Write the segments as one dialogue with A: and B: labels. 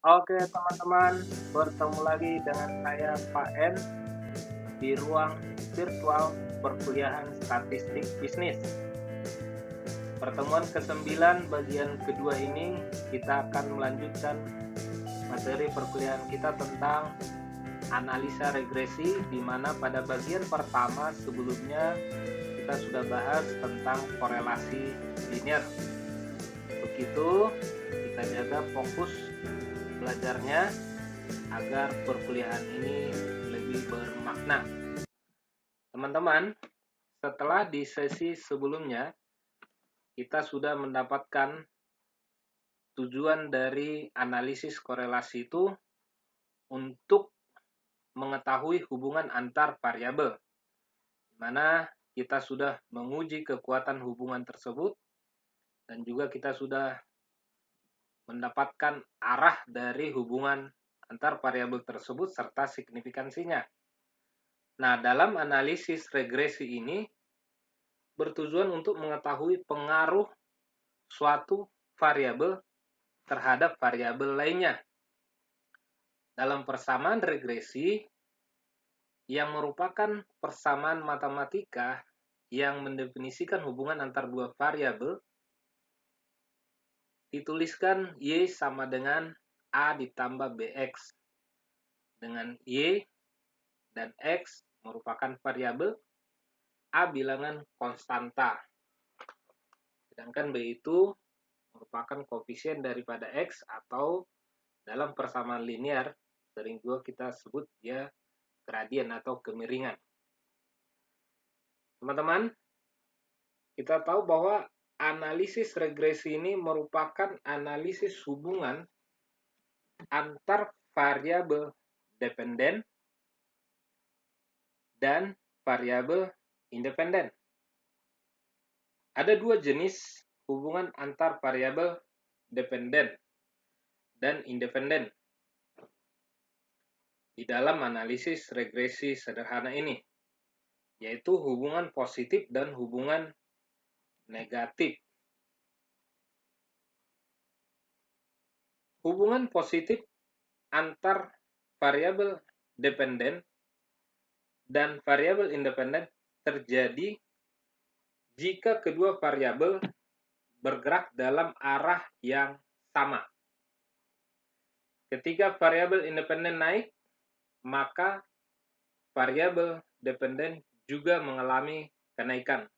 A: Oke teman-teman, bertemu lagi dengan saya Pak N di ruang virtual perkuliahan statistik bisnis. Pertemuan ke-9 bagian kedua ini kita akan melanjutkan materi perkuliahan kita tentang analisa regresi, di mana pada bagian pertama sebelumnya kita sudah bahas tentang korelasi linear. Begitu kita jaga fokus belajarnya agar perkuliahan ini lebih bermakna. Teman-teman, setelah di sesi sebelumnya kita sudah mendapatkan tujuan dari analisis korelasi itu untuk mengetahui hubungan antar variabel, di mana kita sudah menguji kekuatan hubungan tersebut dan juga kita sudah mendapatkan arah dari hubungan antar variabel tersebut serta signifikansinya. Nah, dalam analisis regresi ini bertujuan untuk mengetahui pengaruh suatu variabel terhadap variabel lainnya. Dalam persamaan regresi, yang merupakan persamaan matematika yang mendefinisikan hubungan antar dua variabel, dituliskan Y sama dengan A ditambah BX, dengan Y dan X merupakan variabel, A bilangan konstanta, sedangkan B itu merupakan koefisien daripada X atau dalam persamaan linear sering juga kita sebut dia gradien atau kemiringan. Teman-teman, kita tahu bahwa analisis regresi ini merupakan analisis hubungan antar variabel dependen dan variabel independen. Ada dua jenis hubungan antar variabel dependen dan independen di dalam analisis regresi sederhana ini, yaitu hubungan positif dan hubungan negatif. Hubungan positif antar variabel dependen dan variabel independen terjadi jika kedua variabel bergerak dalam arah yang sama. Ketika variabel independen naik, maka variabel dependen juga mengalami kenaikan,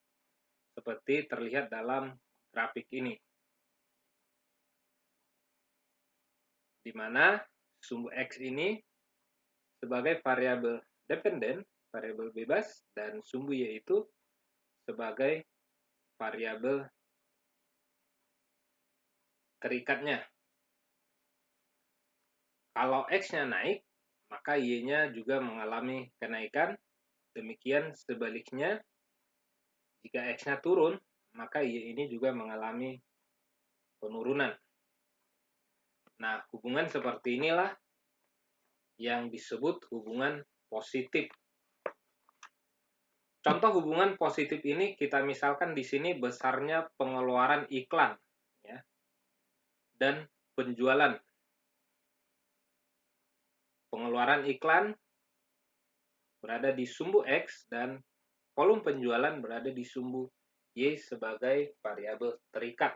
A: seperti terlihat dalam grafik ini, di mana sumbu X ini sebagai variabel dependen, variabel bebas, dan sumbu Y itu sebagai variabel terikatnya. Kalau X-nya naik, maka Y-nya juga mengalami kenaikan. Demikian sebaliknya, jika X-nya turun, maka Y ini juga mengalami penurunan. Nah, hubungan seperti inilah yang disebut hubungan positif. Contoh hubungan positif ini kita misalkan di sini besarnya pengeluaran iklan ya, dan penjualan. Pengeluaran iklan berada di sumbu X dan volume penjualan berada di sumbu Y sebagai variabel terikat.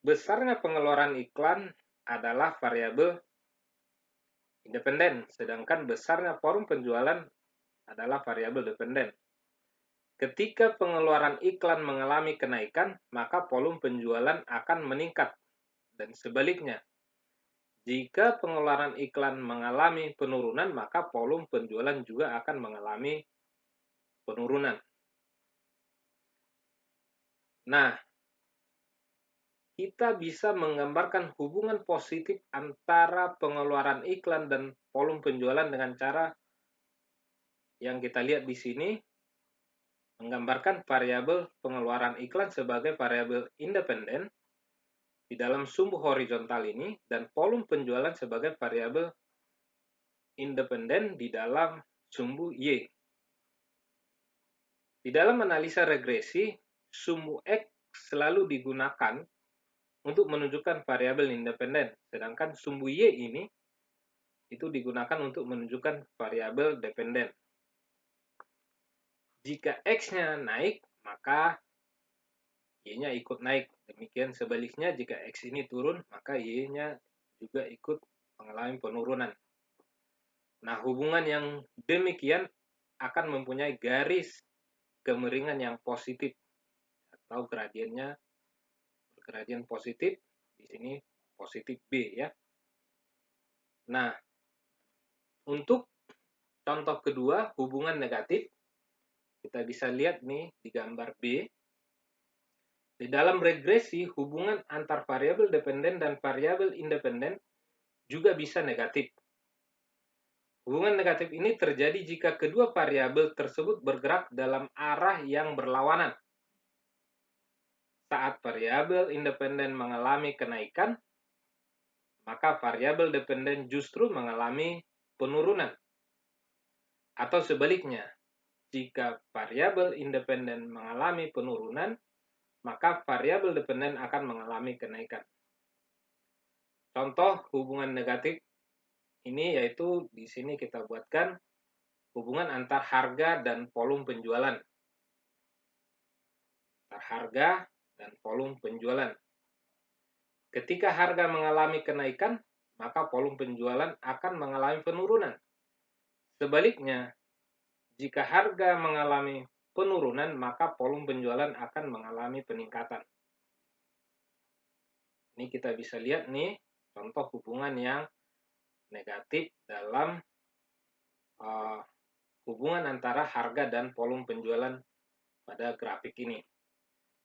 A: Besarnya pengeluaran iklan adalah variabel independen, sedangkan besarnya volume penjualan adalah variabel dependen. Ketika pengeluaran iklan mengalami kenaikan, maka volume penjualan akan meningkat, dan sebaliknya. Jika pengeluaran iklan mengalami penurunan, maka volume penjualan juga akan mengalami penurunan. Nah, kita bisa menggambarkan hubungan positif antara pengeluaran iklan dan volume penjualan dengan cara yang kita lihat di sini, menggambarkan variabel pengeluaran iklan sebagai variabel independen di dalam sumbu horizontal ini dan volume penjualan sebagai variabel independen di dalam sumbu Y. Di dalam analisa regresi, sumbu X selalu digunakan untuk menunjukkan variabel independen, sedangkan sumbu Y ini itu digunakan untuk menunjukkan variabel dependen. Jika X-nya naik, maka Y-nya ikut naik. Demikian sebaliknya, jika X ini turun, maka Y-nya juga ikut mengalami penurunan. Nah, hubungan yang demikian akan mempunyai garis kemiringan yang positif atau gradiennya gradien positif, di sini positif B ya. Nah, untuk contoh kedua, hubungan negatif, kita bisa lihat nih di gambar B. Di dalam regresi, hubungan antar variabel dependen dan variabel independen juga bisa negatif. Hubungan negatif ini terjadi jika kedua variabel tersebut bergerak dalam arah yang berlawanan. Saat variabel independen mengalami kenaikan, maka variabel dependen justru mengalami penurunan. Atau sebaliknya, jika variabel independen mengalami penurunan, maka variabel dependen akan mengalami kenaikan. Contoh hubungan negatif ini yaitu di sini kita buatkan hubungan antar harga dan volume penjualan. Antar harga dan volume penjualan. Ketika harga mengalami kenaikan, maka volume penjualan akan mengalami penurunan. Sebaliknya, jika harga mengalami penurunan, maka volume penjualan akan mengalami peningkatan. Ini kita bisa lihat nih, contoh hubungan yang negatif dalam hubungan antara harga dan volume penjualan pada grafik ini.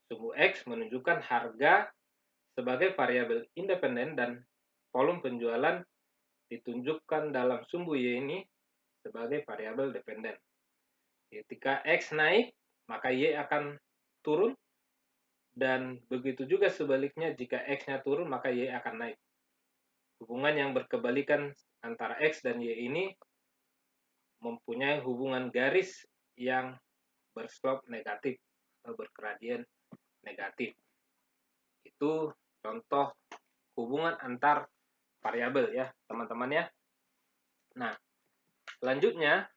A: Sumbu X menunjukkan harga sebagai variabel independen dan volume penjualan ditunjukkan dalam sumbu Y ini sebagai variabel dependen. Ketika X naik, maka Y akan turun, dan begitu juga sebaliknya, jika X-nya turun, maka Y akan naik. Hubungan yang berkebalikan antara X dan Y ini mempunyai hubungan garis yang berslope negatif atau bergradien negatif. Itu contoh hubungan antar variabel ya, teman-teman ya. Nah, selanjutnya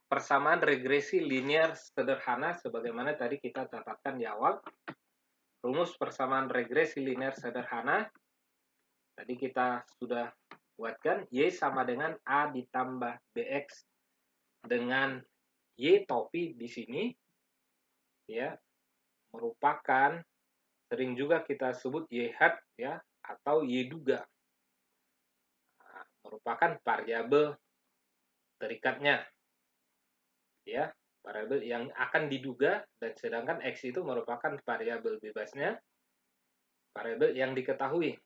A: persamaan regresi linear sederhana sebagaimana tadi kita catatkan di awal. Rumus persamaan regresi linear sederhana tadi kita sudah buatkan, Y sama dengan A ditambah BX dengan Y topi di sini ya, merupakan sering juga kita sebut Y hat ya, atau Y duga. Nah, merupakan variabel terikatnya ya, variabel yang akan diduga, dan sedangkan X itu merupakan variabel bebasnya, variabel yang diketahui.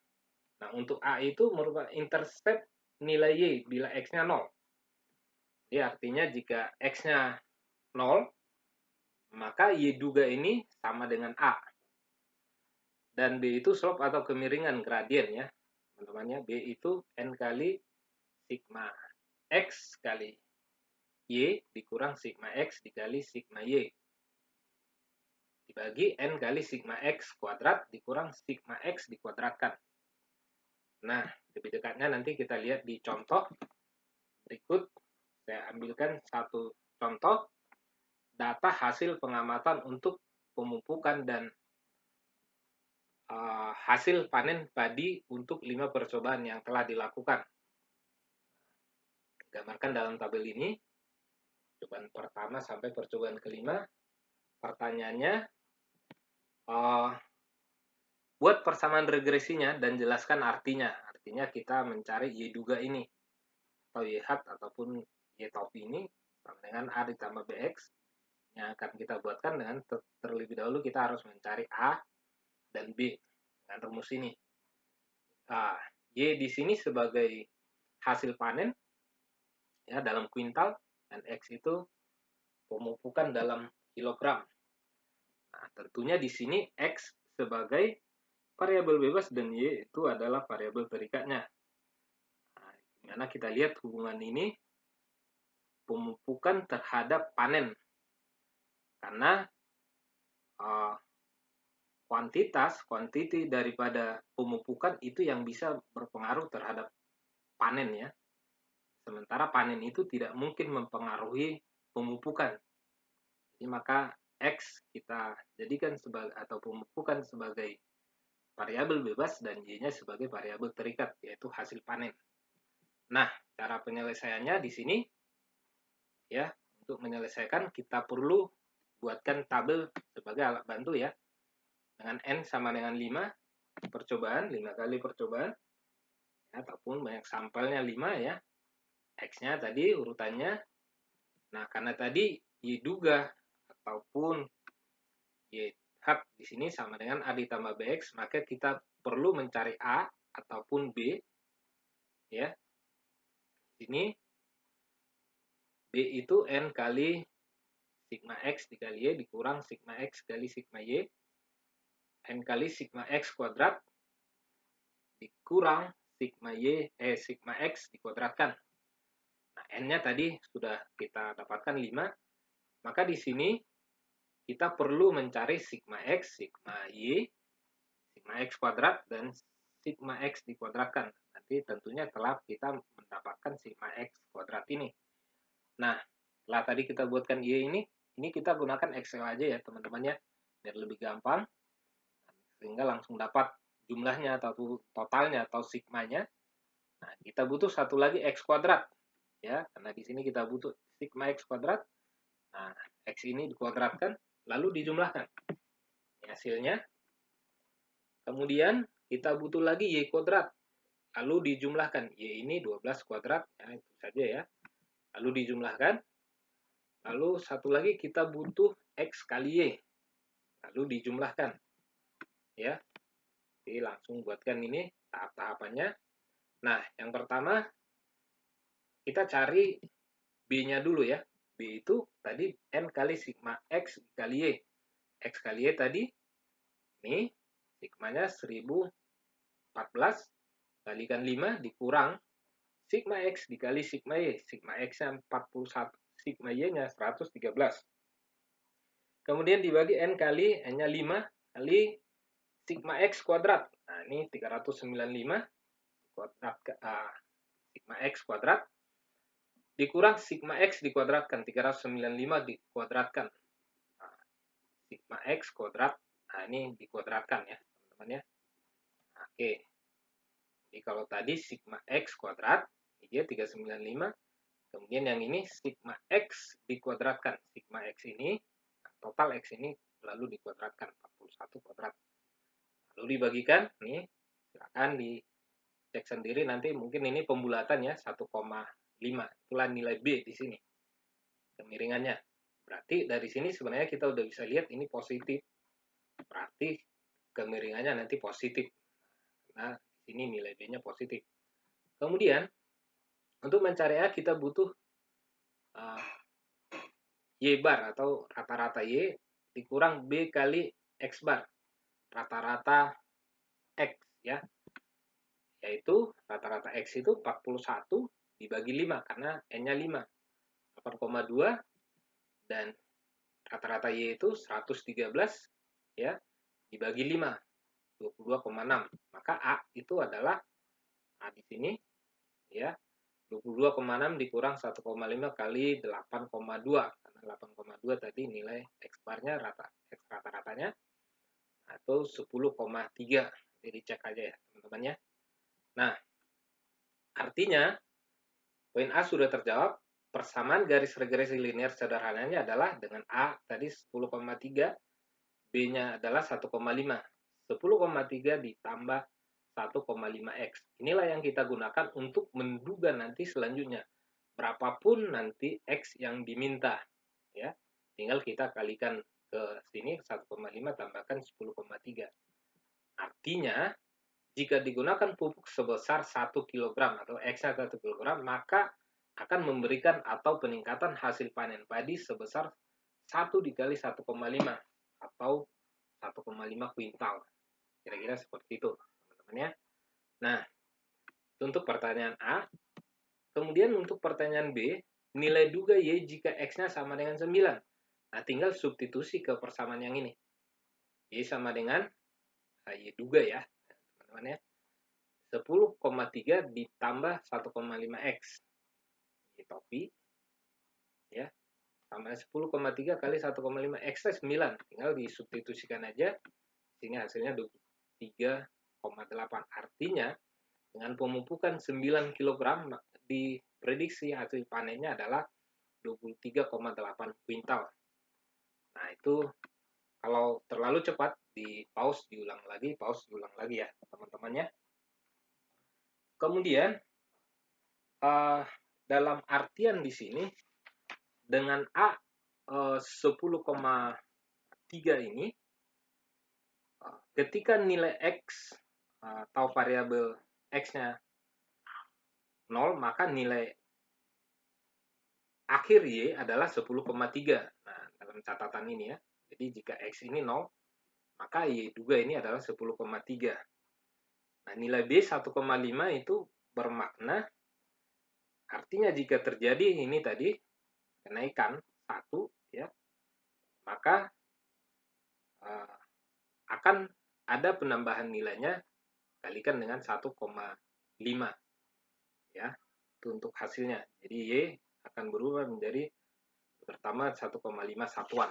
A: Nah, untuk A itu merupakan intercept nilai Y bila X-nya 0. Jadi artinya jika X-nya 0, maka Y duga ini sama dengan A. Dan B itu slope atau kemiringan gradien ya, teman-teman ya. B itu N kali sigma X kali Y dikurang sigma X dikali sigma Y. Dibagi N kali sigma X kuadrat dikurang sigma X dikuadratkan. Nah, lebih dekatnya nanti kita lihat di contoh berikut. Saya ambilkan satu contoh data hasil pengamatan untuk pemupukan dan hasil panen padi untuk 5 percobaan yang telah dilakukan. Gambarkan dalam tabel ini, percobaan pertama sampai percobaan kelima. Pertanyaannya, buat persamaan regresinya dan jelaskan artinya. Artinya kita mencari Y duga ini, atau Y hat ataupun Y topi ini sama dengan A ditambah BX. Yang akan kita buatkan dengan terlebih dahulu kita harus mencari A dan B dengan rumus ini. Nah, Y di sini sebagai hasil panen ya dalam kuintal, dan X itu pemupukan dalam kilogram. Nah, tentunya di sini X sebagai variabel bebas dan Y itu adalah variabel terikatnya. Nah, dimana kita lihat hubungan ini pemupukan terhadap panen, karena kuantiti daripada pemupukan itu yang bisa berpengaruh terhadap panen ya. Sementara panen itu tidak mungkin mempengaruhi pemupukan. Jadi maka X kita jadikan sebagai atau pemupukan sebagai variabel bebas dan Y-nya sebagai variabel terikat, yaitu hasil panen. Nah, cara penyelesaiannya di sini ya, untuk menyelesaikan kita perlu buatkan tabel sebagai alat bantu ya. Dengan N sama dengan 5 percobaan, 5 kali percobaan ya, ataupun banyak sampelnya 5 ya. X-nya tadi urutannya. Nah, karena tadi Y duga ataupun Y hak di sini sama dengan A ditambah BX, maka kita perlu mencari A ataupun B ya. Ini B itu N kali sigma X dikali Y dikurang sigma X kali sigma Y. N kali sigma X kuadrat dikurang sigma X dikuadratkan. Nah, N-nya tadi sudah kita dapatkan 5. Maka di sini kita perlu mencari sigma X, sigma Y, sigma X kuadrat, dan sigma X dikuadratkan. Nanti tentunya telah kita mendapatkan sigma X kuadrat ini. Nah, setelah tadi kita buatkan Y ini kita gunakan Excel aja ya teman-teman ya, biar lebih gampang. Sehingga langsung dapat jumlahnya atau totalnya atau sigmanya. Nah, kita butuh satu lagi X kuadrat. Ya, karena di sini kita butuh sigma X kuadrat. Nah, X ini dikuadratkan, lalu dijumlahkan. Ini hasilnya. Kemudian kita butuh lagi Y kuadrat. Lalu dijumlahkan. Y ini 12 kuadrat. Ya, itu saja ya. Lalu dijumlahkan. Lalu satu lagi kita butuh X kali Y. Lalu dijumlahkan. Ya. Jadi langsung buatkan ini tahap-tahapannya. Nah, yang pertama kita cari B-nya dulu ya. B itu tadi N kali sigma X kali Y. X kali Y tadi, ini sigmanya 1014 kalikan 5 dikurang sigma X dikali sigma Y. Sigma X-nya 41, sigma Y-nya 113. Kemudian dibagi N kali, N-nya 5 kali sigma X kuadrat. Nah, ini 395 kuadrat, sigma X kuadrat dikurang sigma X dikuadratkan, 395 dikuadratkan. Nah, sigma X kuadrat, nah ini dikuadratkan ya teman-teman ya. Oke, jadi kalau tadi sigma X kuadrat, dia 395, kemudian yang ini sigma X dikuadratkan. Sigma X ini, total X ini lalu dikuadratkan, 41 kuadrat. Lalu dibagikan, nih silakan dicek sendiri nanti mungkin ini pembulatan ya, 1,5. Itulah nilai B di sini. Kemiringannya. Berarti dari sini sebenarnya kita udah bisa lihat ini positif. Berarti kemiringannya nanti positif. Nah, di sini nilai B-nya positif. Kemudian, untuk mencari A kita butuh Y bar atau rata-rata Y dikurang B kali X bar. Rata-rata X ya. Yaitu rata-rata X itu 41 dibagi 5 karena N-nya 5. 8,2 dan rata-rata Y itu 113 ya dibagi 5 22,6. Maka A itu adalah A di sini ya 22,6 dikurang 1,5 kali 8,2 karena 8,2 tadi nilai X barnya rata-ratanya atau 10,3. Jadi cek aja ya teman-teman ya. Nah, artinya poin A sudah terjawab. Persamaan garis regresi linear sederhananya adalah dengan A tadi 10,3, B-nya adalah 1,5. 10,3 ditambah 1,5X. Inilah yang kita gunakan untuk menduga nanti selanjutnya. Berapapun nanti X yang diminta. Ya, tinggal kita kalikan ke sini 1,5 tambahkan 10,3. Artinya, jika digunakan pupuk sebesar 1 kg atau X-nya 1 kg, maka akan memberikan atau peningkatan hasil panen padi sebesar 1 dikali 1,5 atau 1,5 kuintal. Kira-kira seperti itu, teman-teman ya. Nah, untuk pertanyaan A. Kemudian untuk pertanyaan B, nilai duga Y jika X-nya sama dengan 9. Nah, tinggal substitusi ke persamaan yang ini. Y sama dengan Y juga ya, teman-teman ya. 10,3 ditambah 1,5X. Y topi ya. Sama 10,3 kali 1,5 X 9. Tinggal disubstitusikan aja. Sini hasilnya 23,8. Artinya dengan pemupukan 9 kg diprediksi hasil panennya adalah 23,8 kuintal. Nah, itu kalau terlalu cepat di pause diulang lagi ya, teman-teman ya. Kemudian dalam artian di sini dengan A 10,3 ini ketika nilai X atau variabel X-nya 0, maka nilai akhir Y adalah 10,3. Nah, dalam catatan ini ya. Jadi jika X ini 0, maka Y juga ini adalah 10,3. Nah, nilai B 1,5 itu bermakna artinya jika terjadi ini tadi kenaikan 1 ya, maka akan ada penambahan nilainya kalikan dengan 1,5 ya. Itu untuk hasilnya. Jadi Y akan berubah menjadi pertama 1,5 satuan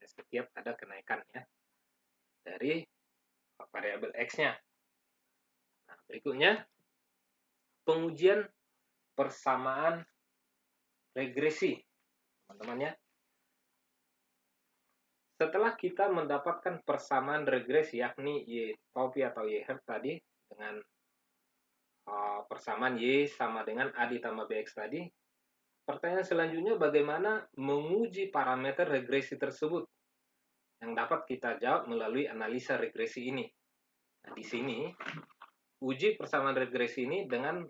A: ya, setiap ada kenaikan ya dari variabel X-nya. Nah, berikutnya pengujian persamaan regresi, teman-teman ya. Setelah kita mendapatkan persamaan regresi yakni Y topi atau Y hat tadi dengan persamaan Y sama dengan A ditambah BX tadi, pertanyaan selanjutnya bagaimana menguji parameter regresi tersebut yang dapat kita jawab melalui analisa regresi ini. Nah, di sini uji persamaan regresi ini dengan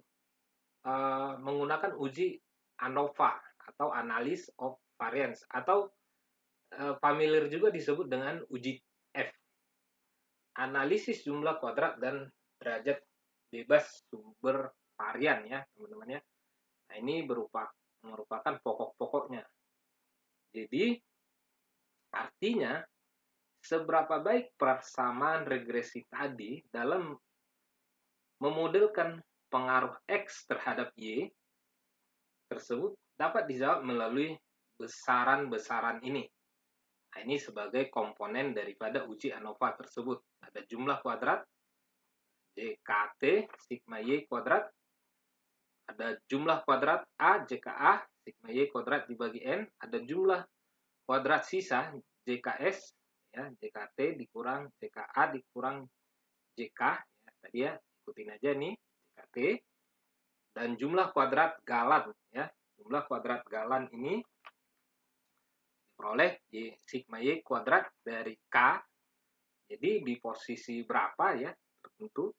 A: menggunakan uji ANOVA atau Analysis of Variance atau familiar juga disebut dengan uji F. Analisis jumlah kuadrat dan derajat bebas sumber varian ya, teman-teman ya. Nah, ini merupakan pokok-pokoknya. Jadi artinya seberapa baik persamaan regresi tadi dalam memodelkan pengaruh X terhadap Y tersebut dapat dijawab melalui besaran-besaran ini. Nah, ini sebagai komponen daripada uji ANOVA tersebut. Ada jumlah kuadrat JKT sigma Y kuadrat, ada jumlah kuadrat A JKA sigma Y kuadrat dibagi N, ada jumlah kuadrat sisa JKS ya, JKT dikurang JKA dikurang JK ya, tadi ya, ikutin aja nih JKT, dan jumlah kuadrat galan ya. Jumlah kuadrat galan ini diperoleh Y sigma Y kuadrat dari K. Jadi di posisi berapa ya tertentu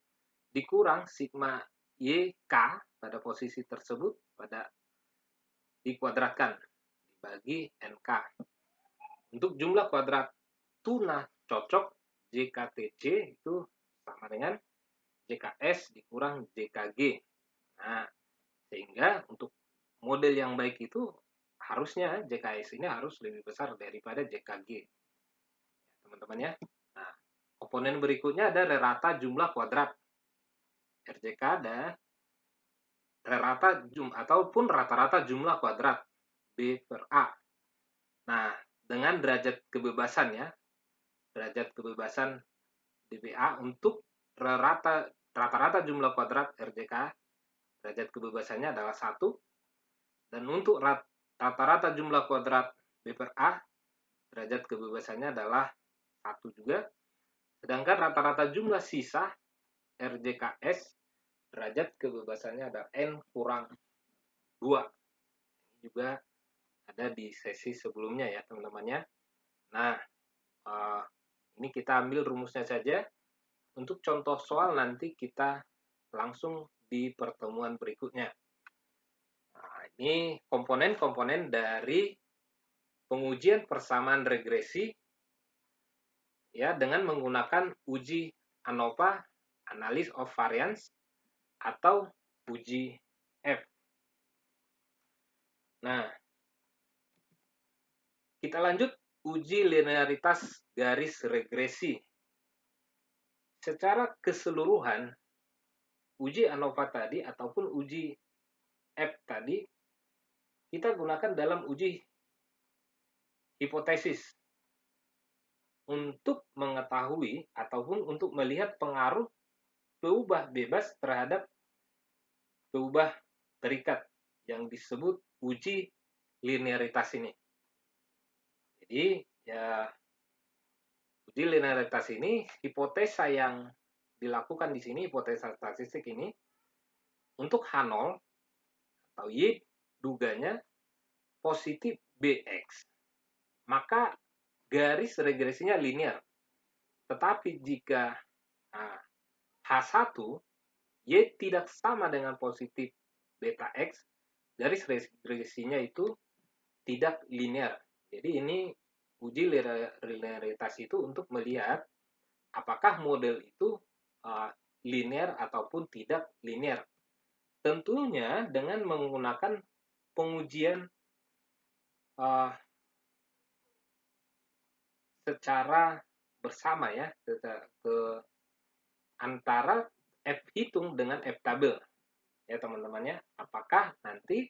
A: dikurang sigma YK pada posisi tersebut pada dikuadratkan dibagi NK. Untuk jumlah kuadrat tuna cocok JKTC itu sama dengan JKS dikurang JKG. Nah, sehingga untuk model yang baik itu harusnya JKS ini harus lebih besar daripada JKG. Teman-teman ya. Nah, komponen berikutnya ada rata jumlah kuadrat. RJK ada rata-rata jumlah kuadrat B per A. Nah, dengan derajat kebebasan ya, derajat kebebasan dBA untuk rata-rata jumlah kuadrat RJK, derajat kebebasannya adalah 1, dan untuk rata-rata jumlah kuadrat B per A, derajat kebebasannya adalah 1 juga, sedangkan rata-rata jumlah sisa RJKS, derajat kebebasannya adalah N kurang 2. Ini juga ada di sesi sebelumnya ya, teman-teman ya. Nah, ini kita ambil rumusnya saja. Untuk contoh soal nanti kita langsung di pertemuan berikutnya. Nah, ini komponen-komponen dari pengujian persamaan regresi ya dengan menggunakan uji ANOVA, Analysis of Variance, atau uji F. Nah, kita lanjut uji linearitas garis regresi. Secara keseluruhan, uji ANOVA tadi ataupun uji F tadi, kita gunakan dalam uji hipotesis untuk mengetahui ataupun untuk melihat pengaruh peubah bebas terhadap peubah terikat yang disebut uji linearitas ini. Jadi ya, uji linearitas ini hipotesa yang dilakukan di sini, hipotesa statistik ini untuk H0 atau Y duganya positif BX, maka garis regresinya linear. Tetapi jika H1 Y tidak sama dengan positif beta X, garis regresinya itu tidak linear. Jadi ini uji linearitas itu untuk melihat apakah model itu linear ataupun tidak linear. Tentunya dengan menggunakan pengujian secara bersama ya, antara F hitung dengan F tabel ya teman-temannya, apakah nanti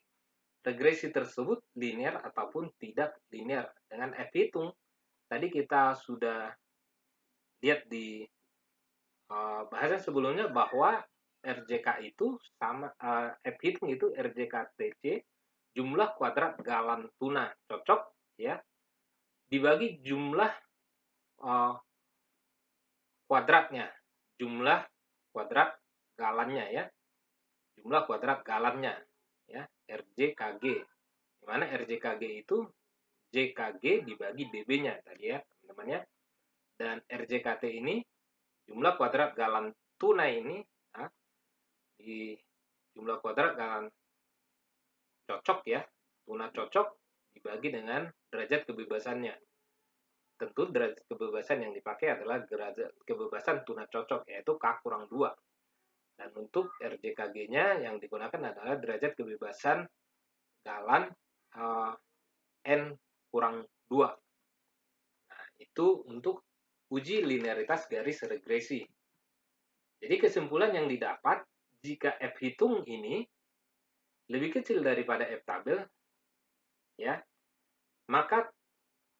A: regresi tersebut linear ataupun tidak linear. Dengan F hitung tadi kita sudah lihat di bahasan sebelumnya bahwa RJK itu sama, F hitung itu RJK-TC jumlah kuadrat galan tuna cocok ya dibagi jumlah kuadratnya, jumlah kuadrat galannya ya, jumlah kuadrat galannya ya, RJKG, di mana RJKG itu JKG dibagi DB-nya tadi ya teman-teman ya, dan RJKT ini jumlah kuadrat galan tuna ini ya, di jumlah kuadrat galan cocok ya, tuna cocok dibagi dengan derajat kebebasannya. Tentu derajat kebebasan yang dipakai adalah derajat kebebasan tuna cocok, yaitu K-2. Dan untuk RJKG-nya yang digunakan adalah derajat kebebasan galan N-2. Nah, itu untuk uji linearitas garis regresi. Jadi kesimpulan yang didapat, jika F hitung ini lebih kecil daripada F tabel, ya, maka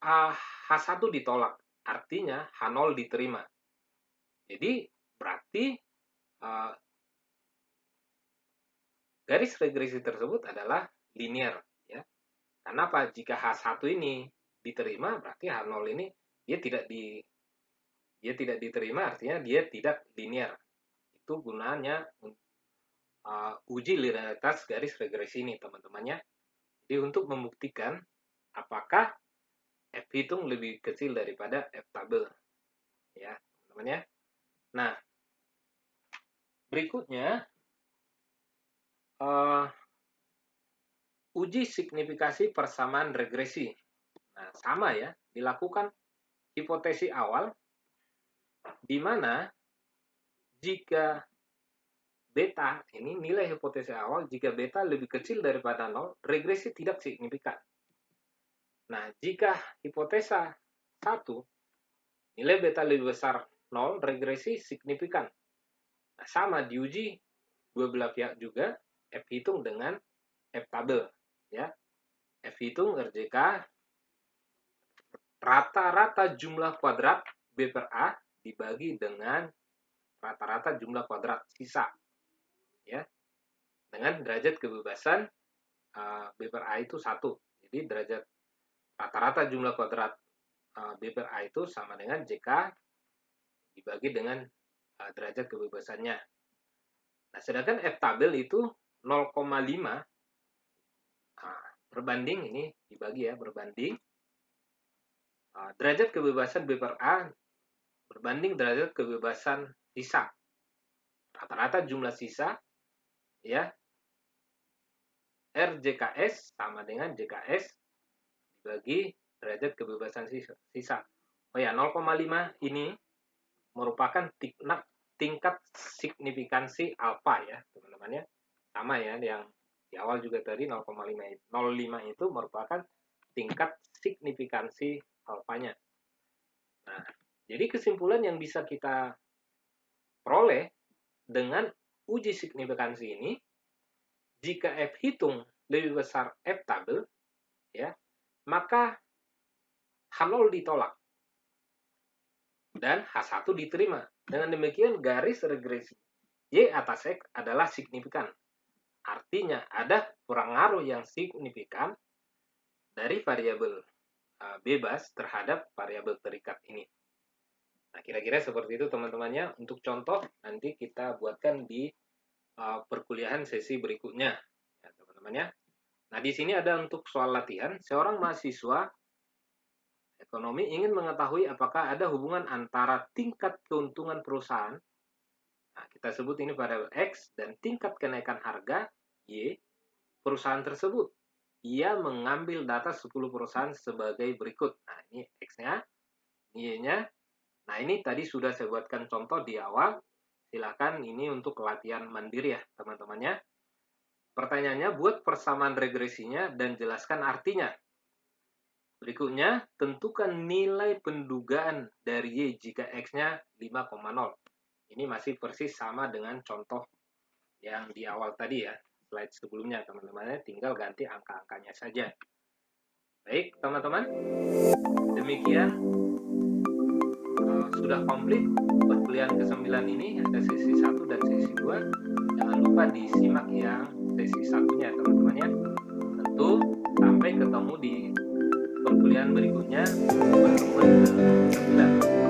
A: H1 ditolak, artinya H0 diterima. Jadi berarti garis regresi tersebut adalah linear ya. Kenapa? Jika H1 ini diterima, berarti H0 ini dia tidak diterima, artinya dia tidak linear. Itu gunanya uji linearitas garis regresi ini teman-temannya. Jadi untuk membuktikan apakah F hitung lebih kecil daripada F tabel ya teman-teman ya. Nah, berikutnya uji signifikasi persamaan regresi. Nah, sama ya, dilakukan hipotesi awal di mana jika beta, ini nilai hipotesi awal, jika beta lebih kecil daripada 0, regresi tidak signifikan. Nah, jika hipotesa 1, nilai beta lebih besar 0, regresi signifikan. Nah, sama diuji dua belah pihak juga, F hitung dengan F tabel. Ya. F hitung RJK rata-rata jumlah kuadrat B per A dibagi dengan rata-rata jumlah kuadrat sisa. Ya, dengan derajat kebebasan B per A itu 1. Jadi derajat rata-rata jumlah kuadrat B per A itu sama dengan JK dibagi dengan derajat kebebasannya. Nah, sedangkan F tabel itu 0,5 berbanding, ini dibagi ya, berbanding derajat kebebasan B per A berbanding derajat kebebasan sisa. Rata-rata jumlah sisa ya, RJKS sama dengan JKS dibagi derajat kebebasan sisa. Oh ya, 0,5 ini merupakan tingkat signifikansi alfa ya, teman-teman ya. Sama ya, yang di awal juga tadi 0,5 itu merupakan tingkat signifikansi alfanya. Nah, jadi kesimpulan yang bisa kita peroleh dengan uji signifikansi ini, jika F hitung lebih besar F tabel, ya, maka H0 ditolak dan H1 diterima. Dengan demikian garis regresi Y atas X adalah signifikan. Artinya ada pengaruh yang signifikan dari variabel bebas terhadap variabel terikat ini. Nah, kira-kira seperti itu teman-temannya. Untuk contoh nanti kita buatkan di perkuliahan sesi berikutnya, ya, teman-temannya. Nah, di sini ada untuk soal latihan. Seorang mahasiswa ekonomi ingin mengetahui apakah ada hubungan antara tingkat keuntungan perusahaan, nah, kita sebut ini variabel X, dan tingkat kenaikan harga Y perusahaan tersebut. Ia mengambil data 10 perusahaan sebagai berikut. Nah, ini X-nya, Y-nya. Nah, ini tadi sudah saya buatkan contoh di awal. Silakan ini untuk latihan mandiri ya, teman-temannya. Pertanyaannya, buat persamaan regresinya dan jelaskan artinya. Berikutnya, tentukan nilai pendugaan dari Y jika X-nya 5,0. Ini masih persis sama dengan contoh yang di awal tadi ya, slide sebelumnya teman-temannya, tinggal ganti angka-angkanya saja. Baik, teman-teman. Demikian sudah komplit perkuliahan ke-9 ini, ada sesi 1 dan sesi 2. Jangan lupa disimak yang sesi 1-nya teman-teman ya. Tentu sampai ketemu di perkuliahan berikutnya, pertemuan ke-9.